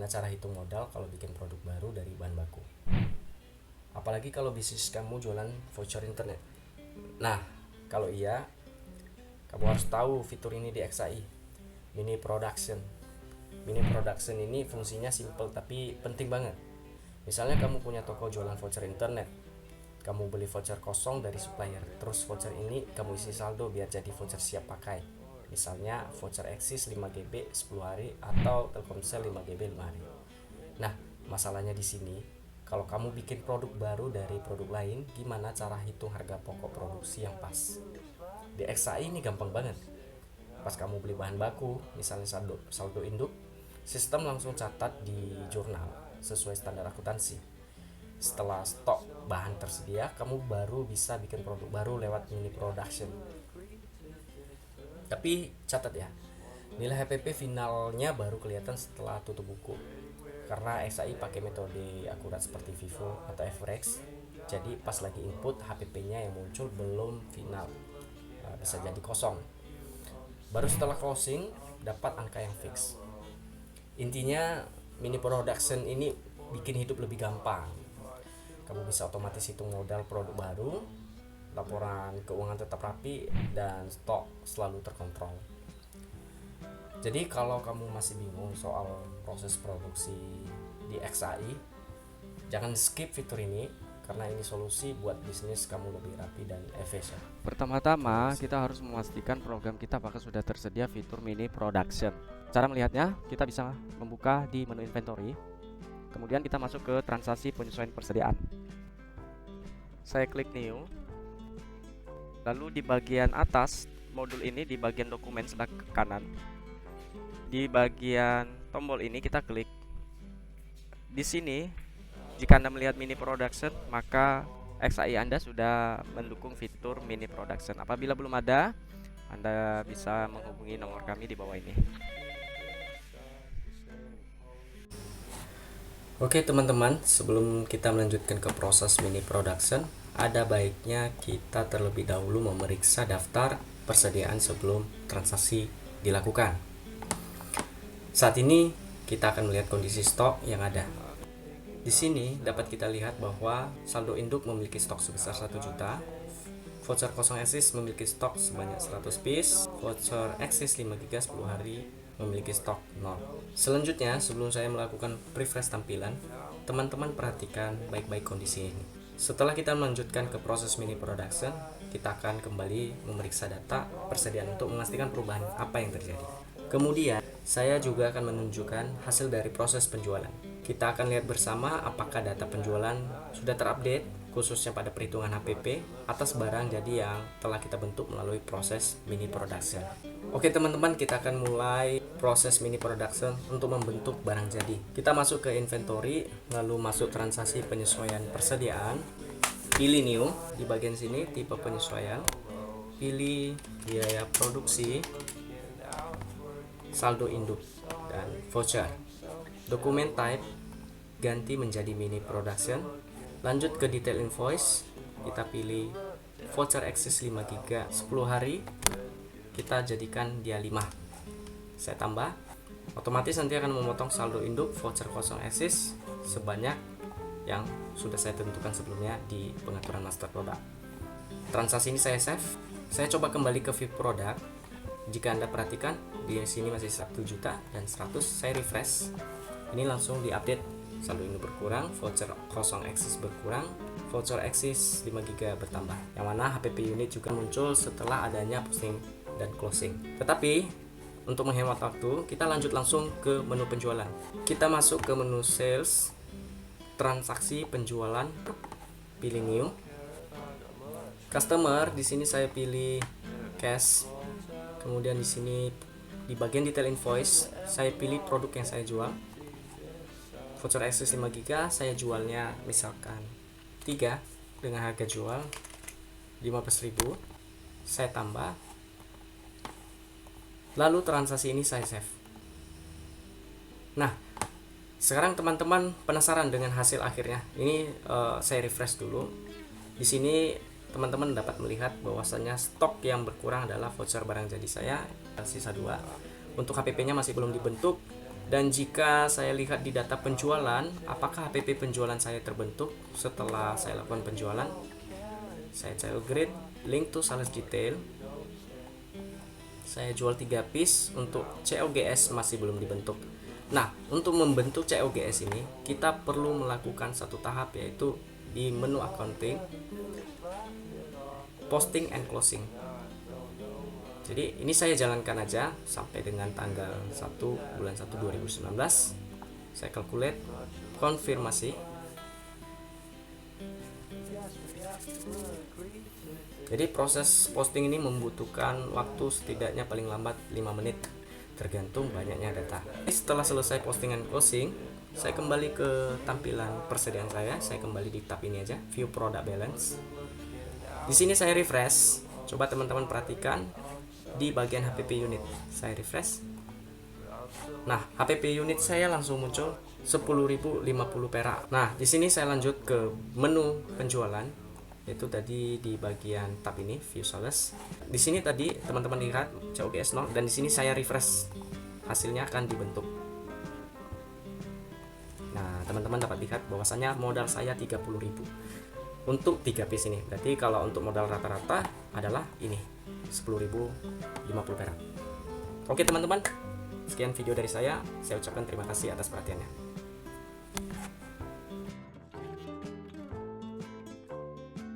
gimana cara hitung modal kalau bikin produk baru dari bahan baku. Apalagi kalau bisnis kamu jualan voucher internet. Nah, kalau iya, kamu harus tahu fitur ini di XAI, mini production. Mini production ini fungsinya simple tapi penting banget. Misalnya kamu punya toko jualan voucher internet, kamu beli voucher kosong dari supplier, terus voucher ini kamu isi saldo biar jadi voucher siap pakai. Misalnya voucher Axis 5GB 10 hari atau Telkomsel 5GB 5 hari. Nah, masalahnya di sini, kalau kamu bikin produk baru dari produk lain, gimana cara hitung harga pokok produksi yang pas? Di XAI ini gampang banget. Pas kamu beli bahan baku, misalnya saldo induk, sistem langsung catat di jurnal sesuai standar akuntansi. Setelah stok bahan tersedia, kamu baru bisa bikin produk baru lewat mini production. Tapi catat ya, nilai HPP finalnya baru kelihatan setelah tutup buku. Karena XAI pakai metode akurat seperti Vivo atau Average, jadi pas lagi input HPP-nya yang muncul belum final, bisa jadi kosong. Baru setelah closing dapat angka yang fix. Intinya mini production ini bikin hidup lebih gampang. Kamu bisa otomatis hitung modal produk baru, laporan keuangan tetap rapi, dan stok selalu terkontrol. Jadi kalau kamu masih bingung soal proses produksi di XAI, jangan skip fitur ini karena ini solusi buat bisnis kamu lebih rapi dan efisien. Pertama-tama, kita harus memastikan program kita apakah sudah tersedia fitur mini production. Cara melihatnya, kita bisa membuka di menu inventory. Kemudian kita masuk ke transaksi penyesuaian persediaan. Saya klik new. Lalu di bagian atas modul ini, di bagian dokumen sebelah kanan, di bagian tombol ini kita klik. Di sini, jika Anda melihat mini production, maka XAI Anda sudah mendukung fitur mini production. Apabila belum ada, Anda bisa menghubungi nomor kami di bawah ini. Oke teman-teman, sebelum kita melanjutkan ke proses mini production, ada baiknya kita terlebih dahulu memeriksa daftar persediaan sebelum transaksi dilakukan. Saat ini kita akan melihat kondisi stok yang ada. Di sini dapat kita lihat bahwa saldo induk memiliki stok sebesar 1 juta, voucher kosong Axis memiliki stok sebanyak 100 piece, voucher Axis 5GB 10 hari memiliki stok 0. Selanjutnya, sebelum saya melakukan refresh tampilan, teman-teman perhatikan baik-baik kondisi ini. Setelah kita melanjutkan ke proses mini production, kita akan kembali memeriksa data persediaan untuk memastikan perubahan apa yang terjadi. Kemudian, saya juga akan menunjukkan hasil dari proses penjualan. Kita akan lihat bersama apakah data penjualan sudah terupdate, khususnya pada perhitungan HPP atas barang jadi yang telah kita bentuk melalui proses mini production. Oke teman-teman, kita akan mulai proses mini production untuk membentuk barang jadi. Kita masuk ke inventory, lalu masuk transaksi penyesuaian persediaan, pilih new, di bagian sini tipe penyesuaian, pilih biaya produksi, saldo induk, dan voucher. Dokumen type ganti menjadi mini production. Lanjut ke detail invoice, kita pilih voucher Axis 5GB 10 hari, kita jadikan dia 5. Saya tambah, otomatis nanti akan memotong saldo induk voucher kosong Axis sebanyak yang sudah saya tentukan sebelumnya di pengaturan master product. Transaksi ini saya save. Saya coba kembali ke view product. Jika Anda perhatikan, di sini masih 1 juta dan 100. Saya refresh, ini langsung diupdate. Saldo ini berkurang, voucher kosong Axis berkurang, voucher Axis 5GB bertambah. Yang mana HPP unit juga muncul setelah adanya posting dan closing. Tetapi untuk menghemat waktu, kita lanjut langsung ke menu penjualan. Kita masuk ke menu sales, transaksi penjualan, pilih new. Customer, di sini saya pilih cash. Kemudian di sini di bagian detail invoice, saya pilih produk yang saya jual. Voucher Axis 5GB saya jualnya misalkan 3 dengan harga jual 15.000. Saya tambah. Lalu transaksi ini saya save. Nah, sekarang teman-teman penasaran dengan hasil akhirnya. Ini saya refresh dulu. Di sini teman-teman dapat melihat bahwasannya stok yang berkurang adalah voucher barang jadi saya sisa 2. Untuk HPP-nya masih belum dibentuk, Dan jika saya lihat di data penjualan, apakah HPP penjualan saya terbentuk setelah saya lakukan penjualan? Saya child grid, link to sales detail. Saya jual 3 piece, untuk COGS masih belum dibentuk. Nah, untuk membentuk COGS ini, kita perlu melakukan satu tahap, yaitu di menu accounting, posting and closing. Jadi ini saya jalankan aja sampai dengan tanggal 1 bulan 1 2019. Saya calculate, konfirmasi. Jadi proses posting ini membutuhkan waktu setidaknya paling lambat 5 menit, tergantung banyaknya data. Setelah selesai posting and closing, saya kembali ke tampilan persediaan saya. Saya kembali di tab ini aja, view product balance. Di sini saya refresh. Coba teman-teman perhatikan di bagian HPP unit. Saya refresh. Nah, HPP unit saya langsung muncul 10.050 perak. Nah, di sini saya lanjut ke menu penjualan, yaitu tadi di bagian tab ini, view sales. Di sini tadi teman-teman lihat COGS 0, dan di sini saya refresh, hasilnya akan dibentuk. Nah, teman-teman dapat lihat bahwasanya modal saya 30.000 untuk 3 piece ini. Berarti kalau untuk modal rata-rata adalah ini, 10.050 perak. Oke teman-teman, sekian video dari saya. Saya ucapkan terima kasih atas perhatiannya.